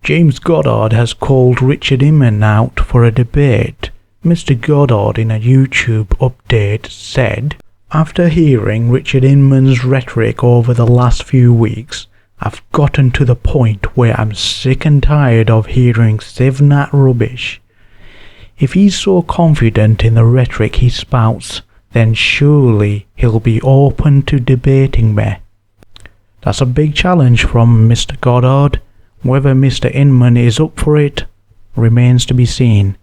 James Goddard has called Richard Inman out for a debate. Mr. Goddard, in a YouTube update, said, "After hearing Richard Inman's rhetoric over the last few weeks, I've gotten to the point where I'm sick and tired of hearing Civnat rubbish. If he's so confident in the rhetoric he spouts, then surely he'll be open to debating me." That's a big challenge from Mr. Goddard. Whether Mr. Inman is up for it remains to be seen.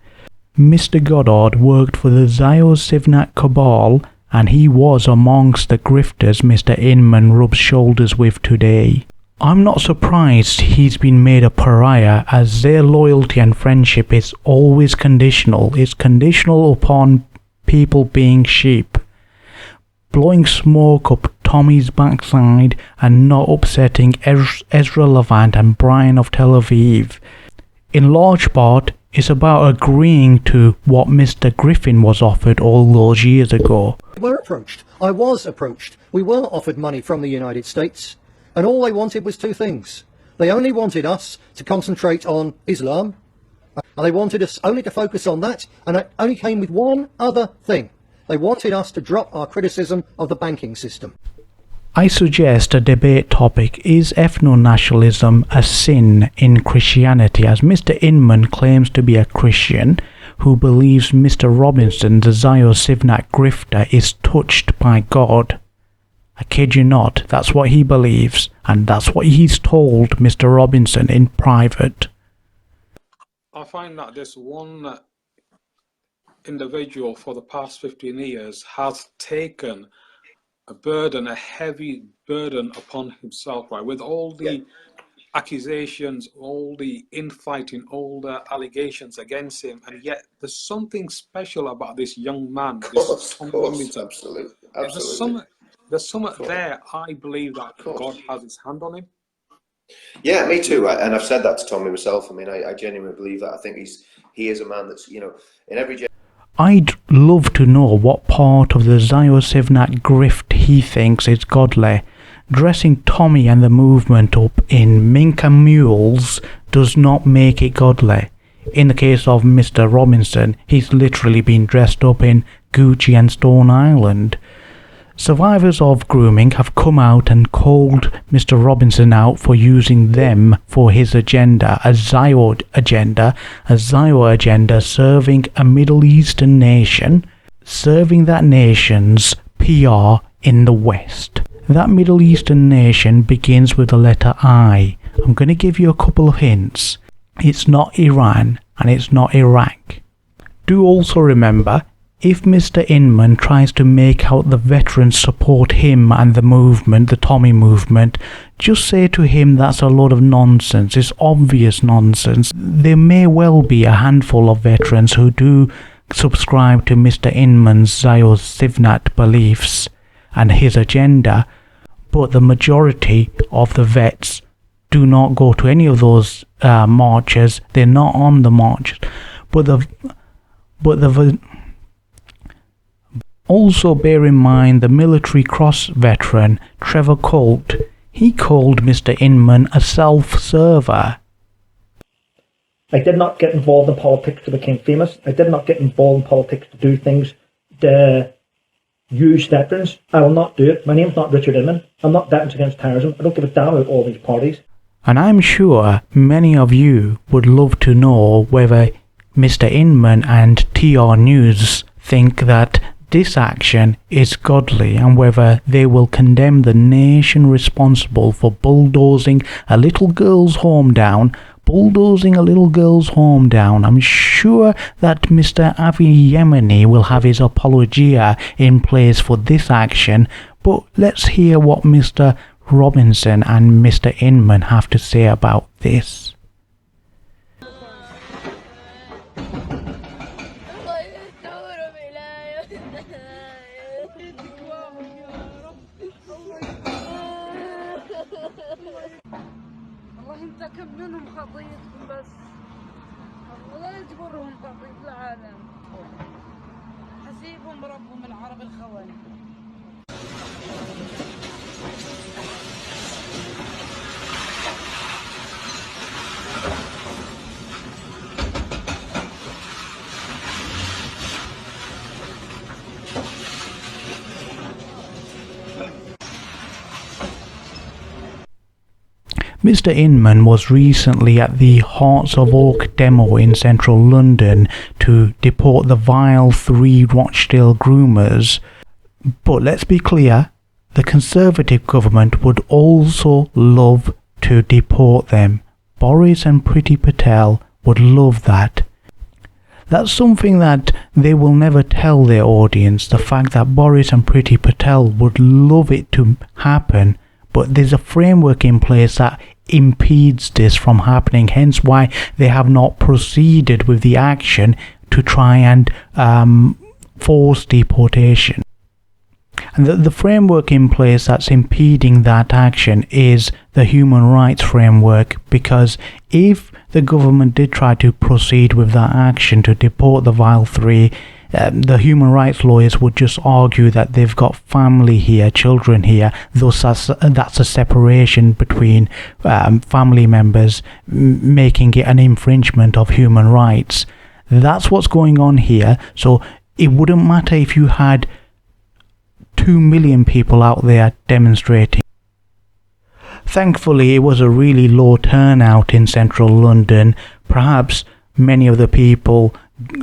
Mr. Goddard worked for the Civnat cabal, and he was amongst the grifters Mr. Inman rubs shoulders with today. I'm not surprised he's been made a pariah, as their loyalty and friendship is always conditional. It's conditional upon people being sheep. Blowing smoke up Tommy's backside and not upsetting Ezra Levant and Brian of Tel Aviv. In large part, it's about agreeing to what Mr. Griffin was offered all those years ago. We were approached. I was approached. We were offered money from the United States, and all they wanted was two things. They only wanted us to concentrate on Islam, and they wanted us only to focus on that, and it only came with one other thing. They wanted us to drop our criticism of the banking system. I suggest a debate topic: is ethnonationalism a sin in Christianity, as Mr. Inman claims to be a Christian who believes Mr. Robinson, the Civnat grifter, is touched by God. I kid you not, that's what he believes, and that's what he's told Mr. Robinson in private. I find that this one individual for the past 15 years has taken a burden, a heavy burden upon himself, right? With all the accusations, all the infighting, all the allegations against him, and yet there's something special about this young man. Of course, absolutely. There's something there. I believe that God has his hand on him. Yeah, me too. And I've said that to Tommy myself. I mean, I genuinely believe that. I think he is a man that's, in every. I'd love to know what part of the Civnat grift he thinks is godly. Dressing Tommy and the movement up in mink and mules does not make it godly. In the case of Mr. Robinson, he's literally been dressed up in Gucci and Stone Island. Survivors of grooming have come out and called Mr. Robinson out for using them for his agenda, a Zio agenda serving a Middle Eastern nation, serving that nation's PR in the West. That Middle Eastern nation begins with the letter I. I'm going to give you a couple of hints. It's not Iran and it's not Iraq. Do also remember, if Mr. Inman tries to make out the veterans support him and the movement, the Tommy movement, just say to him that's a lot of nonsense. It's obvious nonsense. There may well be a handful of veterans who do subscribe to Mr. Inman's Civnat beliefs and his agenda, but the majority of the vets do not go to any of those marches. They're not on the march. Also bear in mind the military cross veteran Trevor Colt. He called Mr. Inman a self-server. I did not get involved in politics to become famous. I did not get involved in politics to do things to use veterans. I will not do it. My name's not Richard Inman. I'm not Veterans Against Terrorism. I don't give a damn about all these parties. And I'm sure many of you would love to know whether Mr. Inman and TR News think that this action is godly, and whether they will condemn the nation responsible for bulldozing a little girl's home down. I'm sure that Mr. Avi Yemeni will have his apologia in place for this action, but let's hear what Mr. Robinson and Mr. Inman have to say about this. كم منهم خطيتكم بس ولا يجبرهم خطية العالم حسيبهم ربهم العرب الخوان. Mr. Inman was recently at the Hearts of Oak demo in central London to deport the vile 3 Rochdale groomers. But let's be clear, the Conservative government would also love to deport them. Boris and Priti Patel would love that. That's something that they will never tell their audience, the fact that Boris and Priti Patel would love it to happen, but there's a framework in place that impedes this from happening, hence why they have not proceeded with the action to try and force deportation. And the framework in place that's impeding that action is the human rights framework, because if the government did try to proceed with that action to deport the vile 3, the human rights lawyers would just argue that they've got family here, children here, thus that's a separation between family members, making it an infringement of human rights. That's what's going on here. So it wouldn't matter if you had 2 million people out there demonstrating. Thankfully, it was a really low turnout in central London. Perhaps many of the people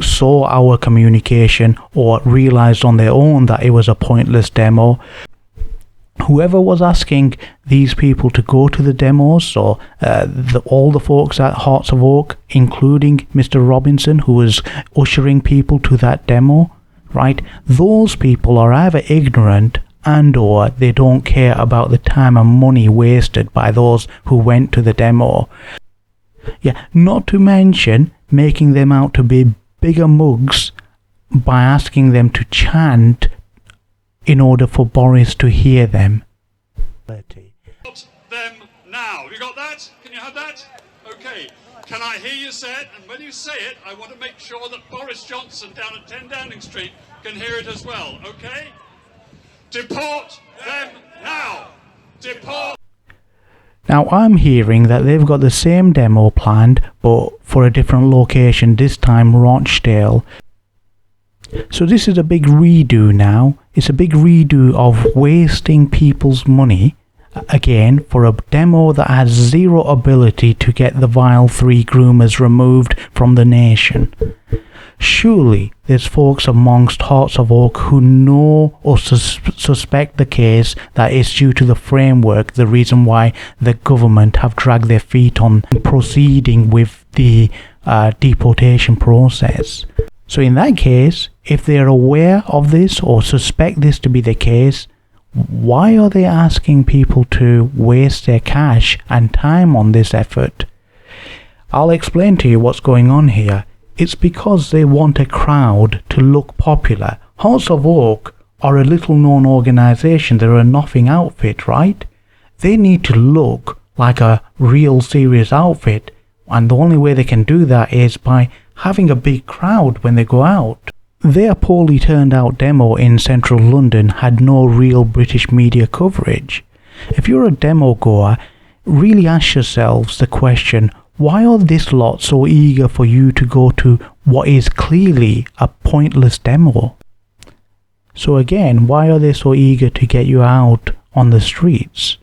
saw our communication or realised on their own that it was a pointless demo. Whoever was asking these people to go to the demos, or all the folks at Hearts of Oak, including Mr. Robinson, who was ushering people to that demo, right? Those people are either ignorant and or they don't care about the time and money wasted by those who went to the demo. Yeah, not to mention making them out to be bigger mugs by asking them to chant in order for Boris to hear them. Them now. You got that? Can you have that? Okay. Can I hear you say it? And when you say it, I want to make sure that Boris Johnson down at 10 Downing Street can hear it as well. Okay? Deport them now. Deport. Now I'm hearing that they've got the same demo planned, but for a different location, this time Rochdale. So this is a big redo now. It's a big redo of wasting people's money, again, for a demo that has zero ability to get the vile 3 groomers removed from the nation. Surely there's folks amongst Hearts of Oak who know or suspect the case that it's due to the framework, the reason why the government have dragged their feet on proceeding with the deportation process. So in that case, if they're aware of this or suspect this to be the case, why are they asking people to waste their cash and time on this effort? I'll explain to you what's going on here. It's because they want a crowd to look popular. Hearts of Oak are a little known organisation. They're a nothing outfit, right? They need to look like a real serious outfit, and the only way they can do that is by having a big crowd when they go out. Their poorly turned out demo in central London had no real British media coverage. If you're a demo goer, really ask yourselves the question, why are this lot so eager for you to go to what is clearly a pointless demo? So again, why are they so eager to get you out on the streets?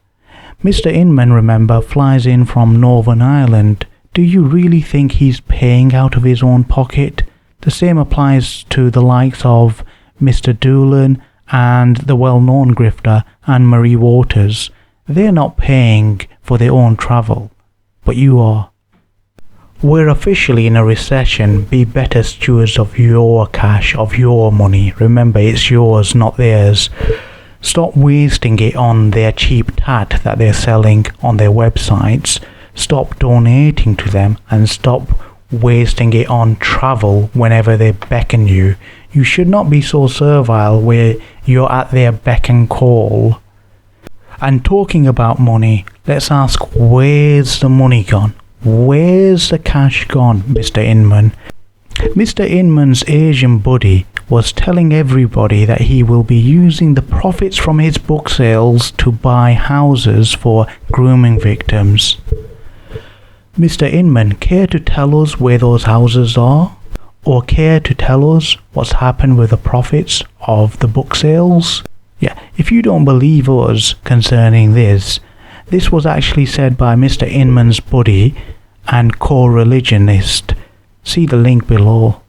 Mr. Inman, remember, flies in from Northern Ireland. Do you really think he's paying out of his own pocket? The same applies to the likes of Mr. Doolan and the well-known grifter Anne-Marie Waters. They're not paying for their own travel, but you are. We're officially in a recession. Be better stewards of your cash, of your money. Remember, it's yours, not theirs. Stop wasting it on their cheap tat that they're selling on their websites. Stop donating to them and stop wasting it on travel whenever they beckon you. You should not be so servile where you're at their beck and call. And talking about money, let's ask, where's the money gone? Where's the cash gone, Mr. Inman? Mr. Inman's Asian buddy was telling everybody that he will be using the profits from his book sales to buy houses for grooming victims. Mr. Inman, care to tell us where those houses are? Or care to tell us what's happened with the profits of the book sales? Yeah, if you don't believe us concerning this, This was actually said by Mr. Inman's buddy and co-religionist. See the link below.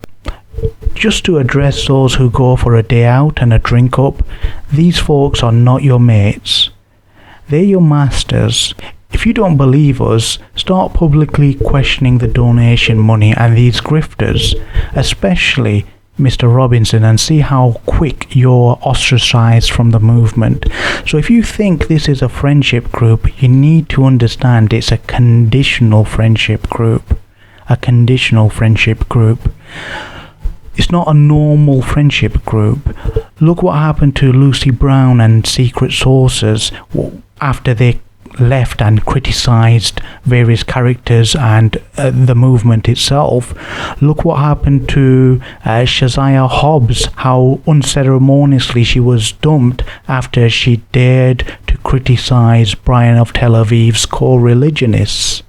Just to address those who go for a day out and a drink up, these folks are not your mates. They're your masters. If you don't believe us, start publicly questioning the donation money and these grifters, especially Mr. Robinson, and see how quick you're ostracized from the movement. So if you think this is a friendship group, you need to understand it's a conditional friendship group. A conditional friendship group. It's not a normal friendship group. Look what happened to Lucy Brown and Secret Sources after they left and criticised various characters and the movement itself. Look what happened to Shazia Hobbs, how unceremoniously she was dumped after she dared to criticise Brian of Tel Aviv's co-religionists.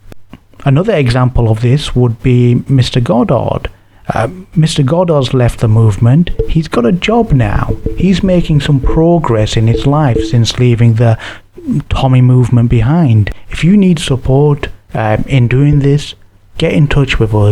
Another example of this would be Mr. Goddard. Mr. Goddard's left the movement. He's got a job now. He's making some progress in his life since leaving the Tommy movement behind. If you need support in doing this, get in touch with us.